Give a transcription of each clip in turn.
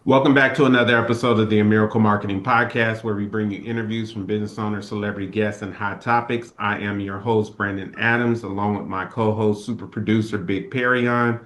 Welcome back to another episode of the Miracle Marketing Podcast, where we bring you interviews from business owners, celebrity guests, and hot topics. I am your host, Brandon Adams, along with my co-host, super producer, Big Perion.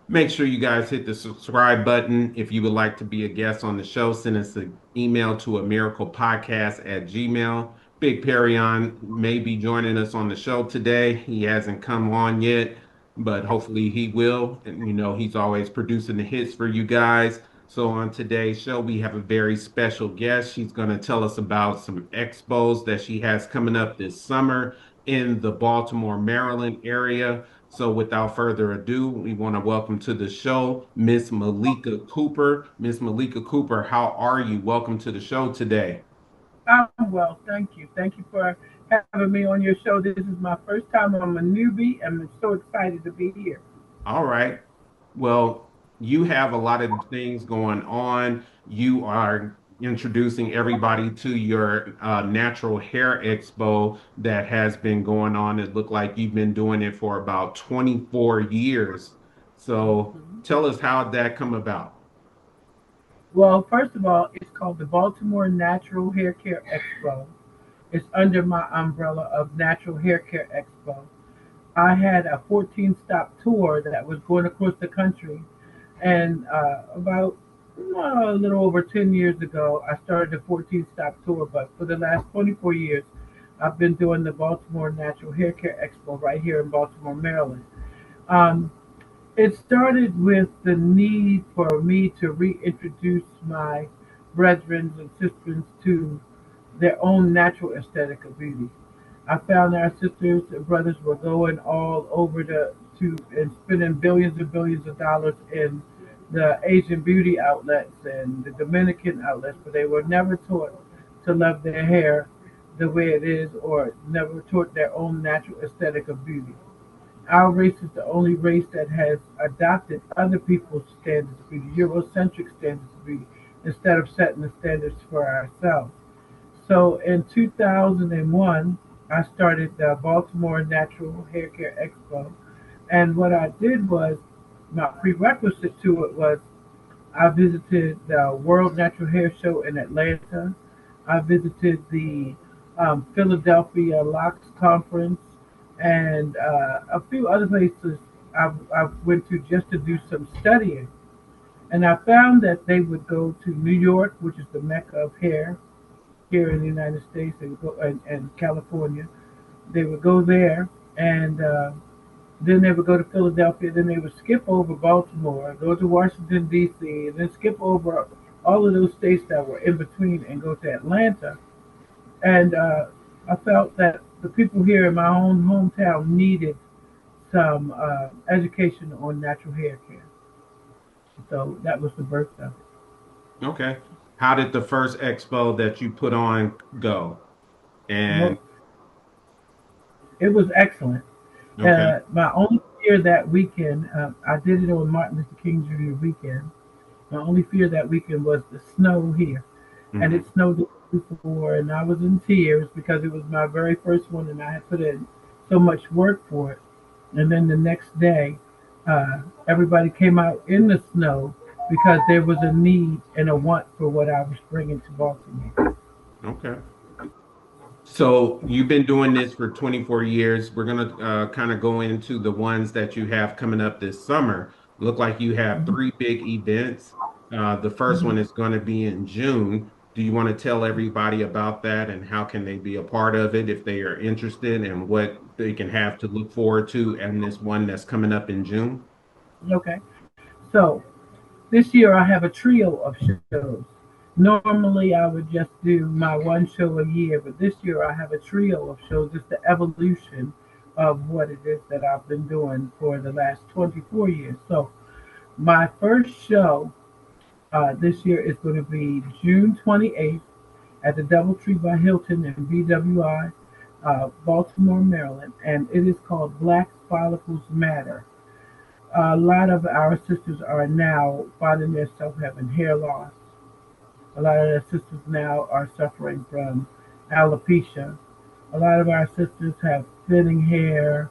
Make sure you guys hit the subscribe button. If you would like to be a guest on the show, send us an email to a miracle podcast at Gmail. Big Perion may be joining us on the show today. He hasn't come on yet, but hopefully he will. And he's always producing the hits for you guys. So on today's show, we have a very special guest. She's going to tell us about some expos that she has coming up this summer in the Baltimore, Maryland area. So without further ado, we want to welcome to the show Miss Malaika Cooper. Miss Malaika Cooper, how are you? Welcome to the show today. I'm well, thank you. Thank you for having me on your show. This is my first time. I'm a newbie, and I'm so excited to be here. All right. Well, you have a lot of things going on. You are introducing everybody to your Natural Hair Expo that has been going on. It looked like you've been doing it for about 24 years. So Mhm. tell us how that come about. Well, first of all, it's called the Baltimore Natural Hair Care Expo. It's under my umbrella of Natural Hair Care Expo. I had a 14 stop tour that was going across the country, and about a little over 10 years ago, I started a 14 stop tour. But for the last 24 years, I've been doing the Baltimore Natural Hair Care Expo right here in Baltimore, Maryland. Um, it started with the need for me to reintroduce my brethren and sisters to their own natural aesthetic of beauty. I found our sisters and brothers were going all over and spending billions and billions of dollars in the Asian beauty outlets and the Dominican outlets, but they were never taught to love their hair the way it is, or never taught their own natural aesthetic of beauty. Our race is the only race that has adopted other people's standards of beauty, Eurocentric standards of beauty, instead of setting the standards for ourselves. So in 2001, I started the Baltimore Natural Hair Care Expo. And what I did was, my prerequisite to it was, I visited the World Natural Hair Show in Atlanta. I visited the Philadelphia Locks Conference and a few other places I went to just to do some studying. And I found that they would go to New York, which is the mecca of hair here in the United States, they would go and California. They would go there, and then they would go to Philadelphia. Then they would skip over Baltimore, go to Washington D.C., and then skip over all of those states that were in between and go to Atlanta. And I felt that the people here in my own hometown needed some education on natural hair care. So that was the birth of it. Okay. How did the first expo that you put on go? And Mo- It was excellent. okay. My only fear that weekend, I did it on Martin Luther King Jr. weekend. My only fear that weekend was the snow here. And it Mhm. snowed the week before, and I was in tears because it was my very first one, and I had put in so much work for it. And then the next day, everybody came out in the snow because there was a need and a want for what I was bringing to Baltimore. Okay. So you've been doing this for 24 years. We're going to kind of go into the ones that you have coming up this summer. Look like you have Mhm, three big events. The first mhm. one is going to be in June. Do you want to tell everybody about that and how can they be a part of it if they are interested and what they can have to look forward to and this one that's coming up in June? Okay. So this year I have a trio of shows. Normally I would just do my one show a year, but this year I have a trio of shows. It's the evolution of what it is that I've been doing for the last 24 years. So my first show this year is going to be June 28th at the Doubletree by Hilton in BWI, Baltimore, Maryland, and it is called Black Follicles Matter. A lot of our sisters are now finding themselves having hair loss. A lot of our sisters now are suffering from alopecia. A lot of our sisters have thinning hair.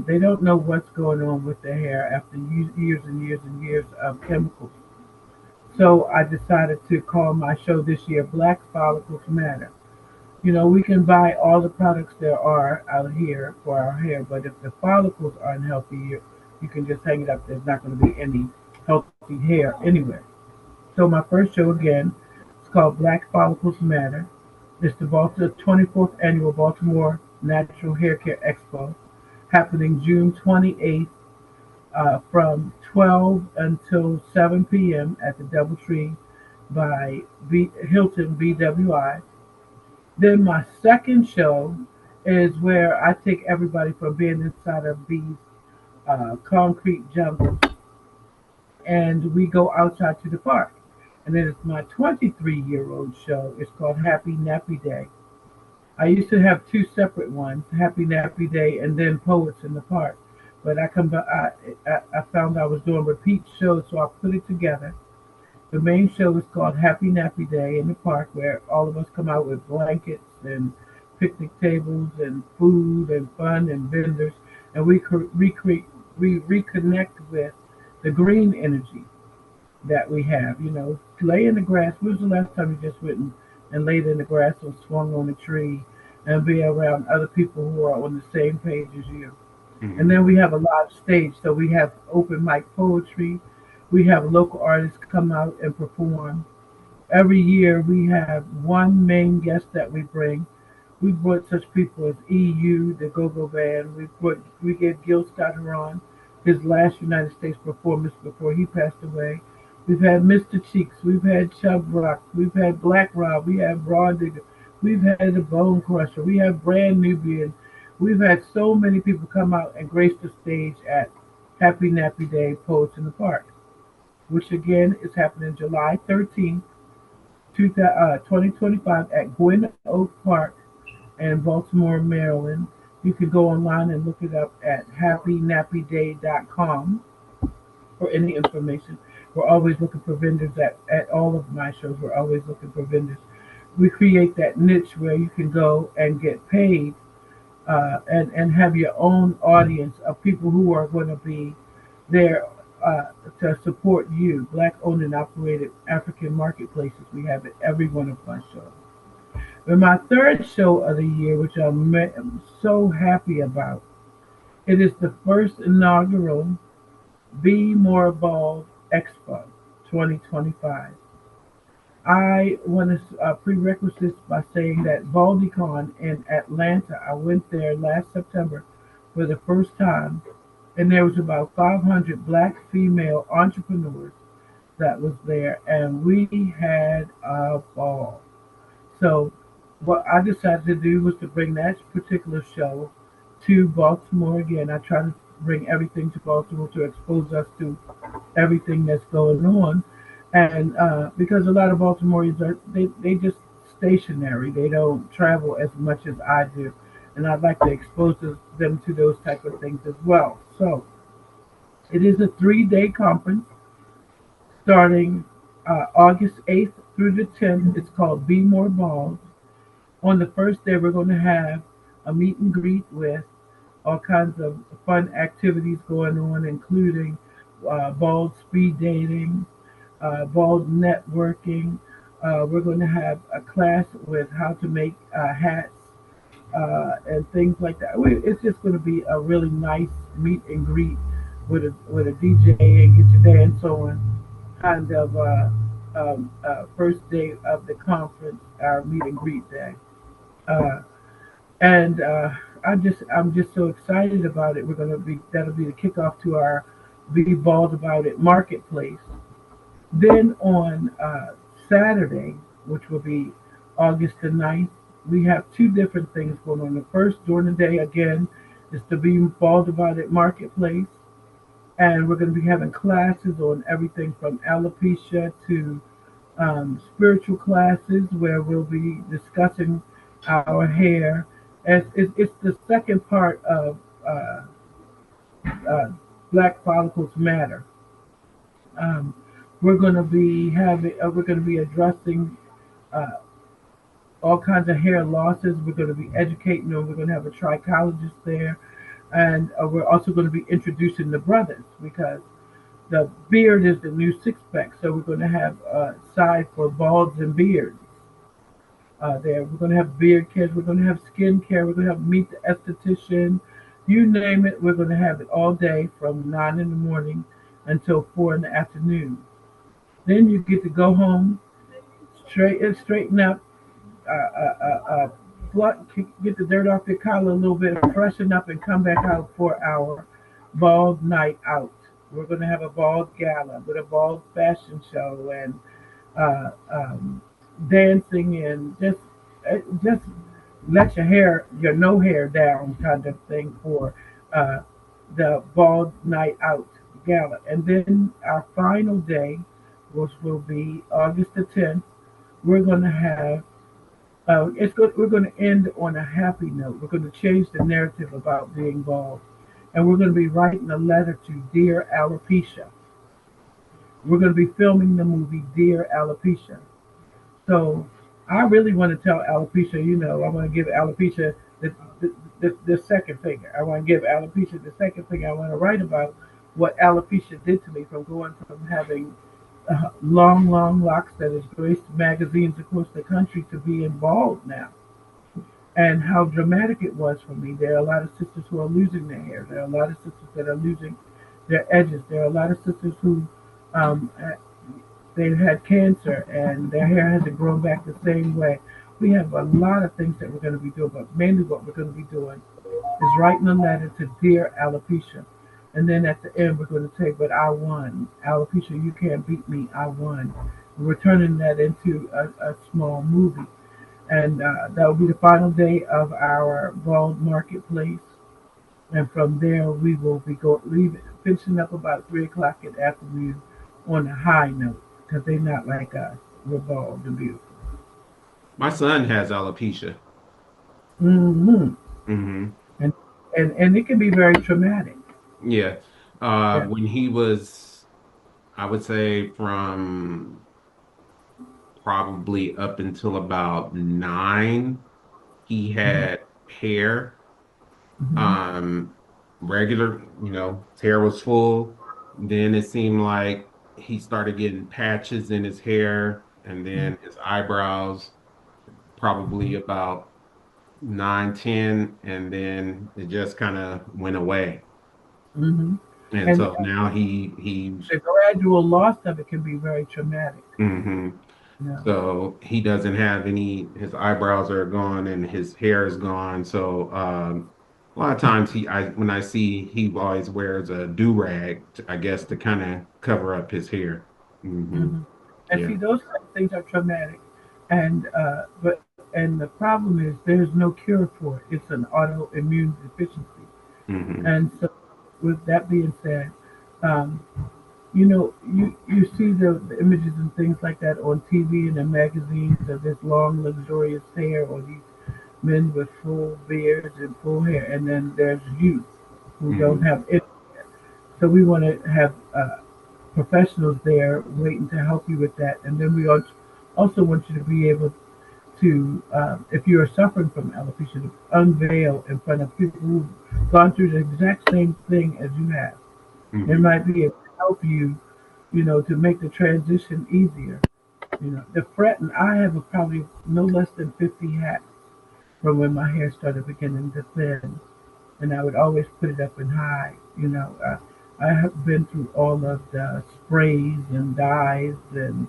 They don't know what's going on with their hair after years and years and years of chemicals. So I decided to call my show this year Black Follicles Matter. You know, we can buy all the products there are out here for our hair, but if the follicles aren't healthy, you can just hang it up. There's not going to be any healthy hair anywhere. So my first show again is called Black Follicles Matter. It's the 24th annual Baltimore Natural Hair Care Expo, happening June 28th from 12 until 7 p.m. at the Doubletree by Hilton BWI. Then my second show is where I take everybody from being inside of these concrete jungles and we go outside to the park. And then it's my 23-year-old show. It's called Happy Nappy Day. I used to have two separate ones, Happy Nappy Day and then Poets in the Park. But I found I was doing repeat shows, so I put it together. The main show is called Happy Nappy Day in the park, where all of us come out with blankets and picnic tables and food and fun and vendors, and we reconnect with the green energy that we have. You know, lay in the grass. When was the last time you just went and laid in the grass or swung on a tree and be around other people who are on the same page as you? And Hmm. then we have a live stage, so we have open mic poetry. We have local artists come out and perform. Every year we have one main guest that we bring. We brought such people as EU, the Go-Go Band. We gave Gil Scott Heron his last United States performance before he passed away. We've had Mr. Cheeks, we've had Chubb Rock, we've had Black Rob, we have Raw Digger, we've had the Bone Crusher, we have Brand Nubian. We've had so many people come out and grace the stage at Happy Nappy Day Poets in the Park, which again is happening July 13th, 2025 at Gwynn Oak Park in Baltimore, Maryland. You can go online and look it up at happynappyday.com for any information. We're always looking for vendors at all of my shows. We're always looking for vendors. We create that niche where you can go and get paid and have your own audience of people who are going to be there to support you. Black owned and operated African marketplaces. We have at every one of my shows. But my third show of the year, which I'm so happy about, it is the first inaugural Be More Bald Expo 2025. I want to prerequisites by saying that BaldyCon in Atlanta, I went there last September for the first time, and there was about 500 black female entrepreneurs that was there, and we had a ball. So what I decided to do was to bring that particular show to Baltimore again. I try to bring everything to Baltimore to expose us to everything that's going on. And because a lot of Baltimoreans they just stationary. They don't travel as much as I do. And I'd like to expose them to those type of things as well. So it is a 3-day conference starting August 8th through the 10th. It's called Be More Bald. On the first day, we're going to have a meet and greet with all kinds of fun activities going on, including bald speed dating, bald networking. We're going to have a class with how to make hats and things like that. It's just going to be a really nice meet and greet with a DJ and get your dance on kind of first day of the conference, our meet and greet day. Uh, and I'm just so excited about it. We're gonna be That'll be the kickoff to our Be Bald About It marketplace. Then on Saturday, which will be August the 9th, we have two different things going on. The first during the day again is the Be Bald About It marketplace, and we're going to be having classes on everything from alopecia to spiritual classes where we'll be discussing our hair. It's the second part of uh, uh, Black Follicles Matter. Um, we're going to be addressing uh, all kinds of hair losses. We're going to be educating them. We're going to have a trichologist there, and we're also going to be introducing the brothers because The beard is the new six pack, so we're going to have a side for balds and beards. There, we're going to have beard care, we're going to have skin care, we're going to have meet the esthetician, you name it. We're going to have it all day from 9 in the morning until 4 in the afternoon. Then you get to go home, straighten up, uh, uh, uh, uh, get the dirt off your collar a little bit, freshen up, and come back out for our bald night out. We're going to have a bald gala with a bald fashion show and uh, um, dancing and just let your no hair down kind of thing for uh, the bald night out gala. And then our final day, which will be August the 10th, we're going to have it's good. We're going to end on a happy note. We're going to change the narrative about being bald, and we're going to be writing a letter to Dear Alopecia. We're going to be filming the movie Dear Alopecia. So I really want to tell alopecia, I want to give alopecia the second finger. I want to give alopecia the second finger. I want to write about what alopecia did to me from going from having long, long locks that has graced magazines across the country to being bald now, and how dramatic it was for me. There are a lot of sisters who are losing their hair. There are a lot of sisters that are losing their edges. There are a lot of sisters who um, they've had cancer and their hair hasn't grown back the same way. We have a lot of things that we're going to be doing, but mainly what we're going to be doing is writing a letter to Dear Alopecia. And then at the end, we're going to say, but I won. Alopecia, you can't beat me. I won. We're turning that into a small movie. And that will be the final day of our bald marketplace. And from there, we will be finishing up about 3 o'clock in the afternoon on a high note because they're not like us. We're bald and beautiful. My son has alopecia. Hmm. Hmm. And, and it can be very traumatic. Yeah. Yeah. When he was, I would say from probably up until about 9, he Hmm. had hair, Hmm. um, regular, his hair was full. Then it seemed like he started getting patches in his hair and then his eyebrows, probably about 9, 10, and then it just kind of went away. Hmm. And And so now he's the gradual loss of it can be very traumatic. hmm You know. so he doesn't have any, his eyebrows are gone and his hair is gone. So a lot of times when I see, he always wears a do-rag, I guess, to kind of cover up his hair. Hmm. Hmm. And Yeah. see, those kind of things are traumatic, and and the problem is there's no cure for it. It's an autoimmune deficiency, Hmm. and so with that being said, um, you see the images and things like that on TV and in magazines of this long, luxurious hair, or these men with full beards and full hair, and then there's youth who don't Hmm. have it. So we want to have professionals there waiting to help you with that. And then we also want you to be able to, if you are suffering from alopecia, to unveil in front of people who've gone through the exact same thing as you have. They Hmm. might be able to help you, to make the transition easier. The fret, and I have probably no less than 50 hats from when my hair started beginning to thin, and I would always put it up and high. I have been through all of the sprays and dyes and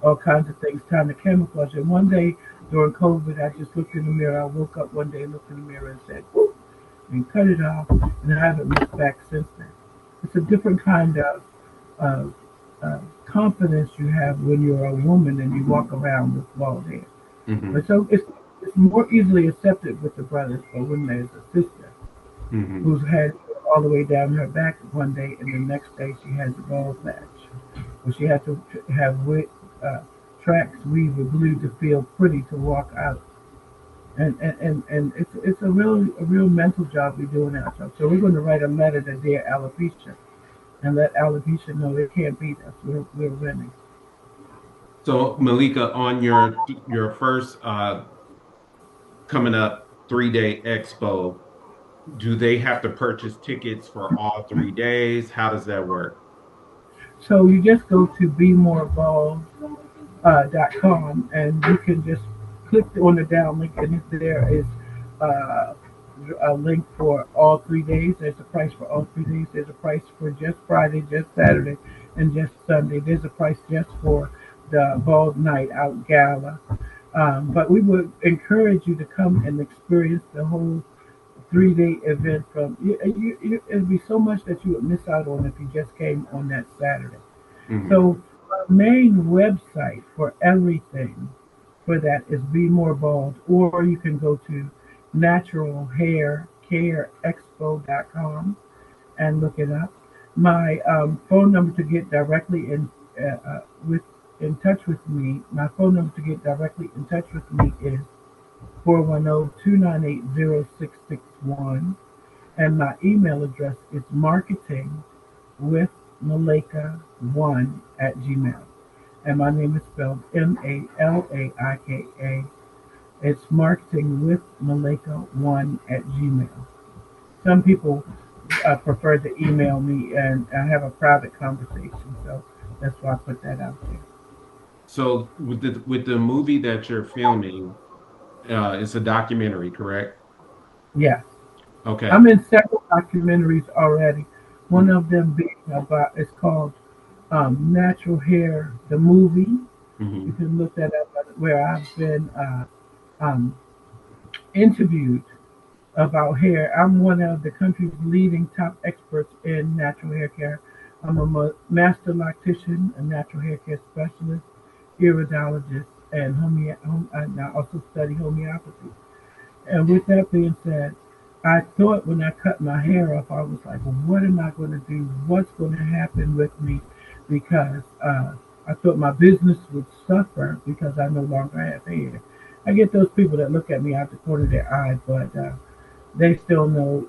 all kinds of things trying to camouflage. And one day during COVID, I just looked in the mirror. I woke up one day, looked in the mirror, and said, "Whoop," and cut it off. And I haven't looked back since then. It's a different kind of confidence you have when you're a woman and you walk around with bald hair. Hmm. But so it's more easily accepted with the brothers, but when there's a sister Hmm. who's had all the way down her back one day, and the next day she has a bald patch. Well, she had to have uh, tracks weaved glue to feel pretty to walk out. And it's a real mental job we're doing ourselves. So we're going to write a letter to dear alopecia and let alopecia know they can't beat us. We're winning. So Malika, on your first coming up 3-day expo, do they have to purchase tickets for all 3 days? How does that work? So you just go to bemorevolved.com and you can just click on the down link, and there is uh, a link for all 3 days. There's a price for all 3 days. There's a price for just Friday, just Saturday, and just Sunday. There's a price just for the Bald Night Out Gala. But we would encourage you to come and experience the whole 3 day event. It'd be so much that you would miss out on if you just came on that Saturday. Hmm. So our main website for everything for that is Be More Bald, or you can go to Natural Hair Care Expo.com and look it up. My phone number to get directly with in touch with me. My phone number to get directly in touch with me is 410-298-0661, and my email address is marketing with Malaika1 at Gmail. And my name is spelled Malaika. It's marketing with Malaika1 at Gmail. Some people prefer to email me and have a private conversation, so that's why I put that out there. So with the movie that you're filming, it's a documentary, correct? Yes, Okay. I'm in several documentaries already. One of them being about, it's called Natural Hair, the movie. You Mm-hmm. can look that up, where I've been um, interviewed about hair. I'm one of the country's leading top experts in natural hair care. I'm a master loctician, a natural hair care specialist, iridologist, and and I also study homeopathy. And with that being said, I thought when I cut my hair off, I was like, well, what am I going to do? What's going to happen with me? Because I thought my business would suffer because I no longer have hair. I get those people that look at me out the corner of their eye, but they still know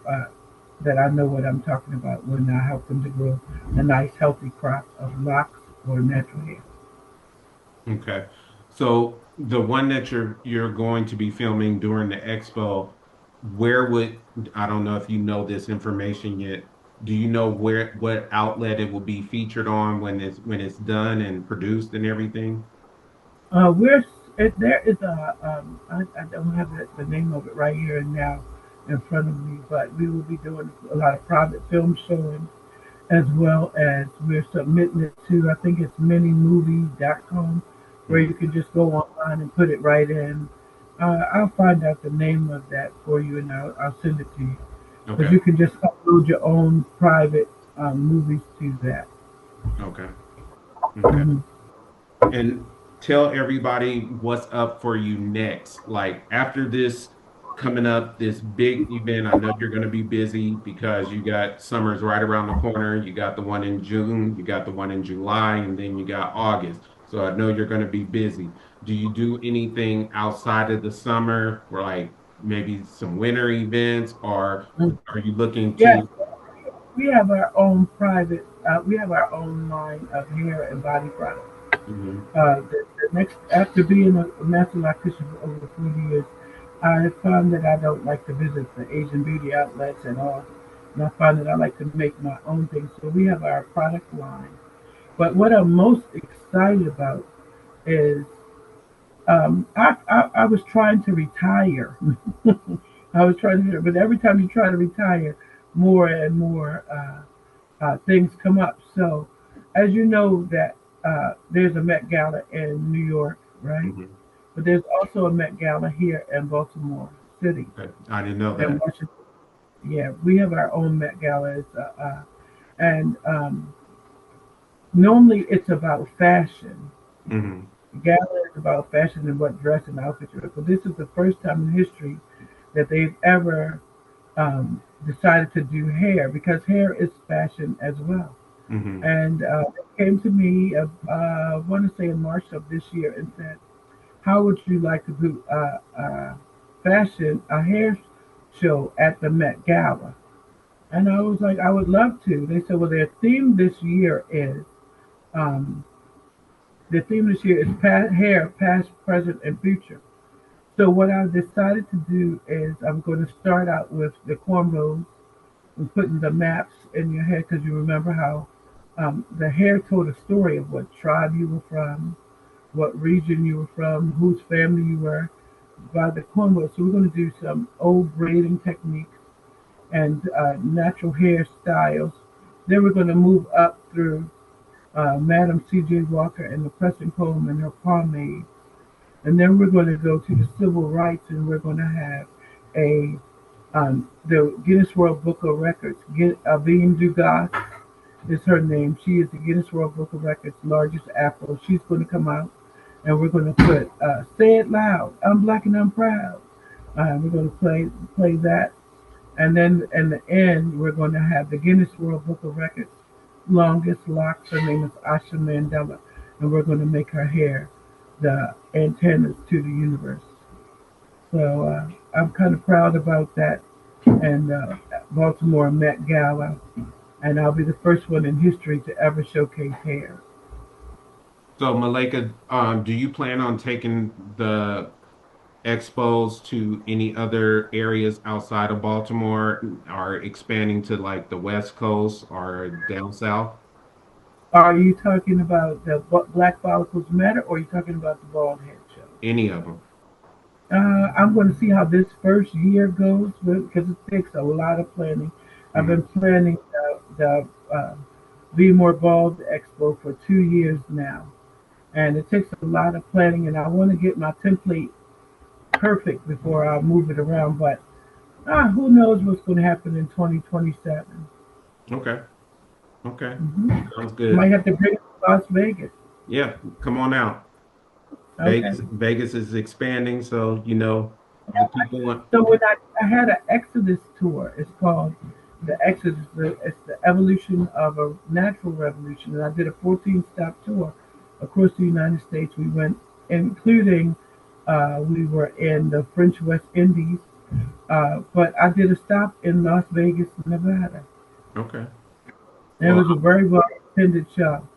that I know what I'm talking about when I help them to grow a nice, healthy crop of locks or natural hair. Okay. So the one that you're going to be filming during the expo, where would I don't know if you know this information yet. Do you know where what outlet it will be featured on when it's done and produced and everything? We're there is I don't have the name of it right here and now in front of me, but we will be doing a lot of private film showings, as well as we're submitting it to, I think it's minimovie.com, where you Mhm. can just go online and put it right in. I'll find out the name of that for you, and I'll send it to you, because Okay. you can just upload your own private movies to that. Okay. Okay. Hmm. And tell everybody what's up for you next. Like after this coming up, this big event, I know you're going to be busy because you got summer's right around the corner. You got the one in June, you got the one in July, and then you got August. So I know you're going to be busy. Do you do anything outside of the summer, or like maybe some winter events, or are you looking Yes, to? we have our own private, we have our own line of hair and body products. Mhm. The next, after being a master loctician for over 40 years, I found that I don't like to visit the Asian beauty outlets at all. And I find that I like to make my own things. So we have our product line. But what I'm most excited about is I was trying to retire. I was trying to, but every time you try to retire, more and more things come up. So, as you know, that there's a Met Gala in New York, right? Mhm. But there's also a Met Gala here in Baltimore City Okay. I didn't know and that. Washington. Yeah, we have our own Met Gala, and normally it's about fashion. Hmm. Gala is about fashion and what dress and outfit you wear. But this is the first time in history that they've ever decided to do hair, because hair is fashion as well. Hmm. And they came to me, I want to say in March of this year, and said, "How would you like to do a hair show at the Met Gala?" And I was like, "I would love to." They said, "Well, um, their theme this year is hair, past, present, and future." So what I decided to do is I'm going to start out with the cornrows and putting the maps in your head, because you remember how The hair told a story of what tribe you were from, what region you were from, whose family you were, by the cornrow. So we're going to do some old braiding techniques and natural hairstyles. Then we're going to move up through Madam C.J. Walker and the pressing comb and her pomade. And then we're going to go to the civil rights, and we're going to have a the Guinness World Book of Records. Avine Dugas is her name. She is the Guinness World Book of Records largest Afro. She's going to come out, and we're going to put "Say It Loud." I'm black and I'm proud. We're going to play that, and then in the end, we're going to have the Guinness World Book of Records longest locks. Her name is Asha Mandela, and we're going to make her hair the antennas to the universe. So I'm kind of proud about that. And Baltimore Met Gala, and I'll be the first one in history to ever showcase hair. So, Malika, do you plan on taking the expos to any other areas outside of Baltimore or expanding to like the West Coast or down south? Are you talking about the Black Follicles Matter, or are you talking about the Bald Head Show? Any of them? I'm going to see how this first year goes because it takes a lot of planning. I've been Mhm. planning the Be More Bald Expo for 2 years now, and it takes a lot of planning. And I want to get my template perfect before I move it around. But who knows what's going to happen in 2027? Okay. Okay. Hmm. Sounds Might good. have to bring it to Las Vegas. Yeah, come on out. Okay. Vegas is expanding, so you know the people want. So when I had an Exodus tour, it's called the Exodus. It's the evolution of a natural revolution, and I did a 14-stop tour across the United States. We went, including we were in the French West Indies, but I did a stop in Las Vegas, Nevada. Okay. And it Well, was a very well attended show.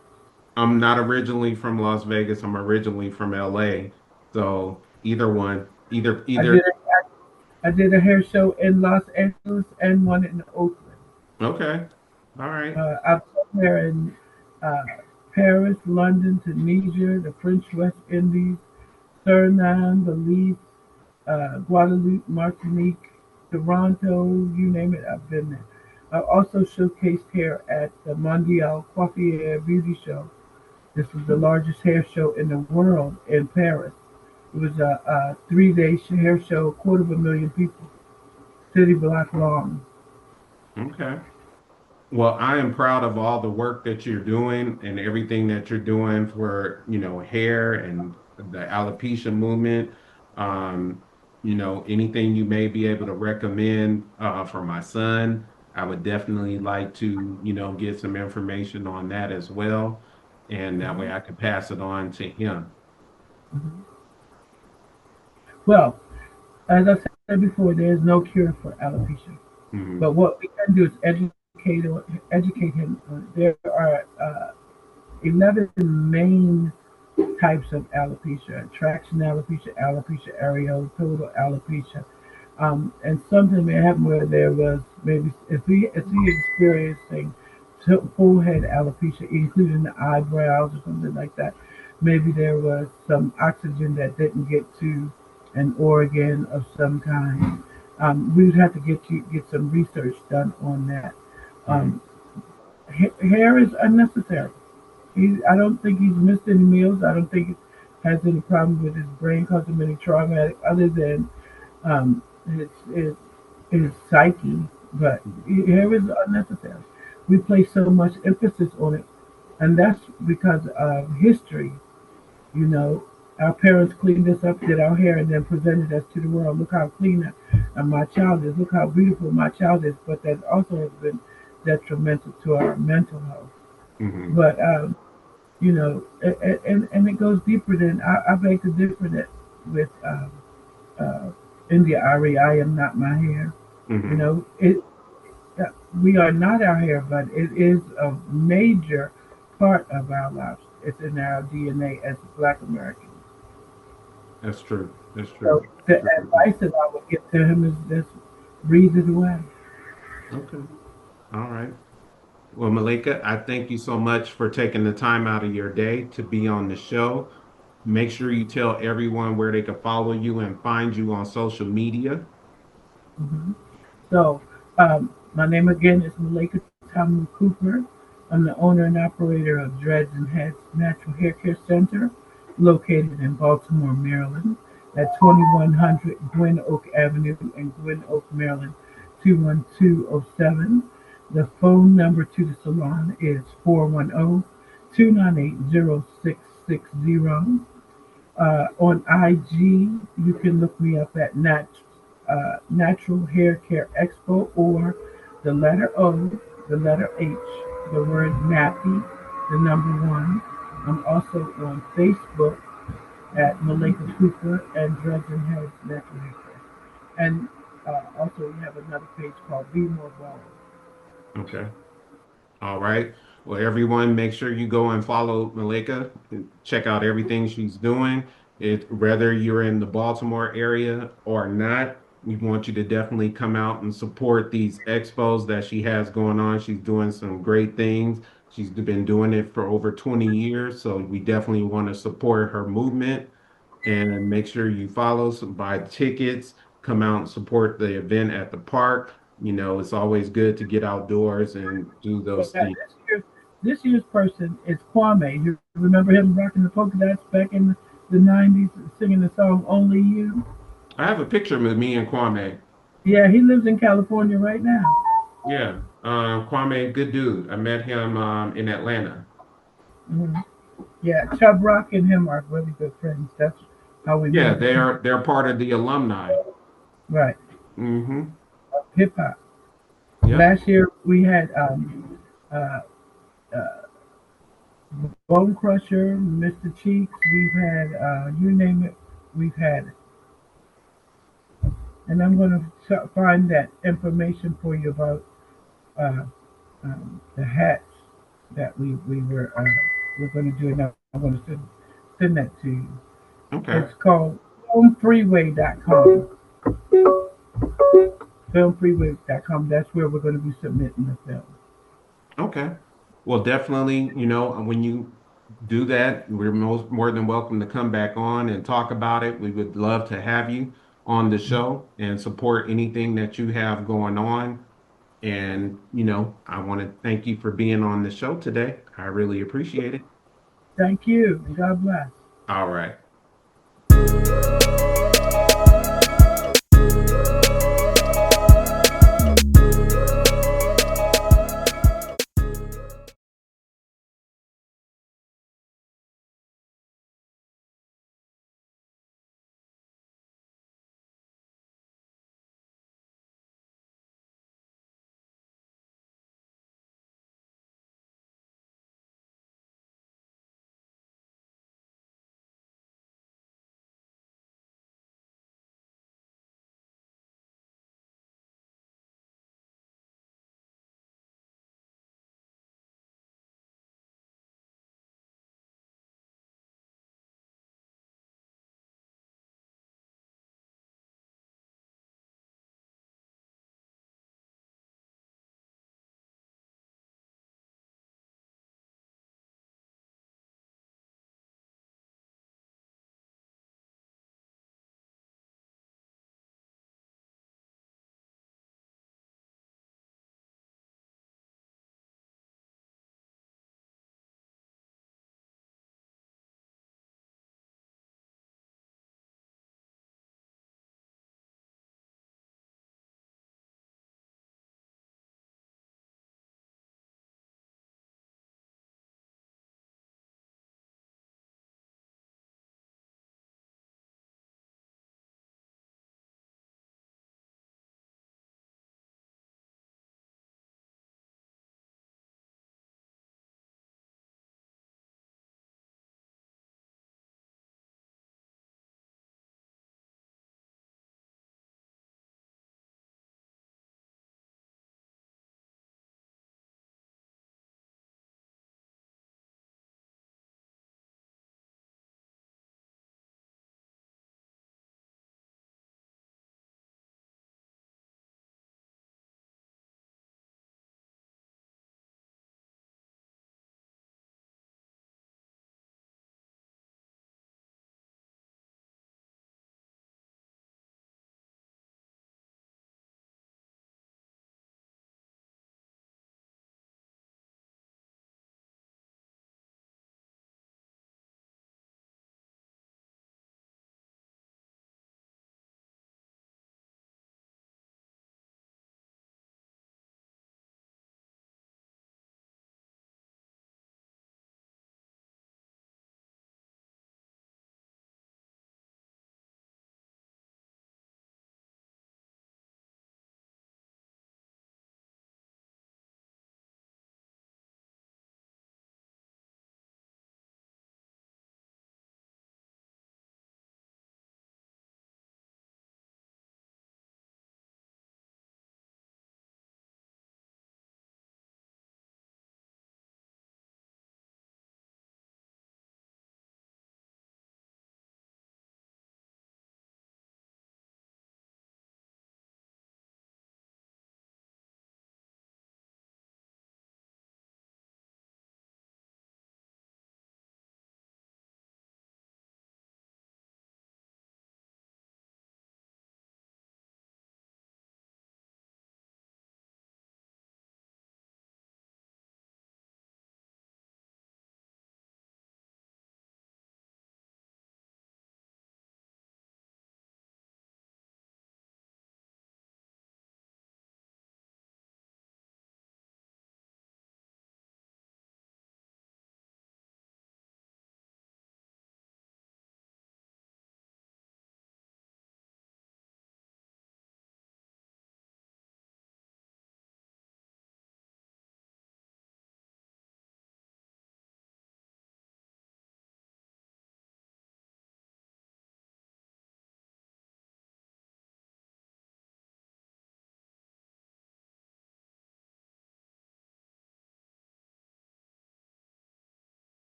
I'm not originally from Las Vegas. I'm originally from LA. So either one, I either. did I did a hair show in Los Angeles and one in Oakland. Okay. All right. I've been there in uh, Paris, London, Tunisia, the French West Indies, Suriname, Belize, Guadeloupe, Martinique, Toronto, you name it, I've been there. I also showcased hair at the Mondial Coiffure Beauty Show. This was the largest hair show in the world in Paris. It was a 3 day hair show, 250,000 people, city block long. Okay. Well, I am proud of all the work that you're doing and everything that you're doing for, hair and the alopecia movement. Um, anything you may be able to recommend for my son, I would definitely like to, get some information on that as well. And that way I could pass it on to him. Mhm. Well, as I said before, there is no cure for alopecia. Hmm. But what we can do is educate him. There are 11 main types of alopecia: traction alopecia, alopecia areata, total alopecia. And something may happen where there was maybe if he experiencing full head alopecia, including the eyebrows or something like that. Maybe there was some oxygen that didn't get to an organ of some kind. We would have to get some research done on that. Hmm. Um, Hair is unnecessary. I don't think he's missed any meals. I don't think he has any problem with his brain causing any traumatic other than um, his psyche. But hair is unnecessary. We place so much emphasis on it, and that's because of history. You know, our parents cleaned us up, did our hair, and then presented us to the world. Look how clean my child is. Look how beautiful my child is. But that also has been detrimental to our mental health. Hmm. But and it goes deeper than I beg to differ that with uh, India Ari. I am not my hair. You Hmm. know, uh, we are not our hair, but it is a major part of our lives. It's in our DNA as Black Americans. That's true. That's So true. the True. advice that I would give to him is just breathe it away. Okay. All right. Well, Malika, I thank you so much for taking the time out of your day to be on the show. Make sure you tell everyone where they can follow you and find you on social media. hmm So, my name again is Malaika Tamu Cooper. I'm the owner and operator of Dreads and Heads Natural Hair Care Center, located in Baltimore, Maryland, at 2100 Gwynn Oak Avenue in Gwynn Oak, Maryland, 21207. The phone number to the salon is 410-298-0660. On IG, you can look me up at Natural Hair Care Expo or the letter O, the letter H, the word Nappy, the number one. I'm also on Facebook at Malaika Cooper and Dreads and Heads Natural Hair Care. And also, we have another page called Be More Bald. Okay. All right. Well, everyone, make sure you go and follow Malika and check out everything she's doing. Whether you're in the Baltimore area or not, we want you to definitely come out and support these expos that she has going on. She's doing some great things. She's been doing it for over 20 years, so we definitely want to support her movement and make sure you follow, buy tickets, come out and support the event at the park. It's always good to get outdoors and do So those that things. this year's person is Kwame. You remember him rocking the polka dots back in the '90s, singing the song "Only You." I have a picture with me and Kwame. Yeah, he lives in California right now. Yeah, Kwame, good dude. I met him in Atlanta. hmm Yeah, Chub Rock and him are really good friends. That's how we Yeah, met. they're part of the alumni. Right, Mm-hmm. hip hop. Yep. Last year we had uh, uh, Bone Crusher, Mr. Cheeks. We've had you name it. We've had it. And I'm going to find that information for you about uh, the hats that we're going to do. And I'm going to send that to you. Okay. It's called filmfreeway.com. Filmfreeway.com. That's where we're going to be submitting the film. Okay. Well, definitely, when you do that, we're more than welcome to come back on and talk about it. We would love to have you on the show and support anything that you have going on. And, I want to thank you for being on the show today. I really appreciate it. Thank you, and God bless. All right.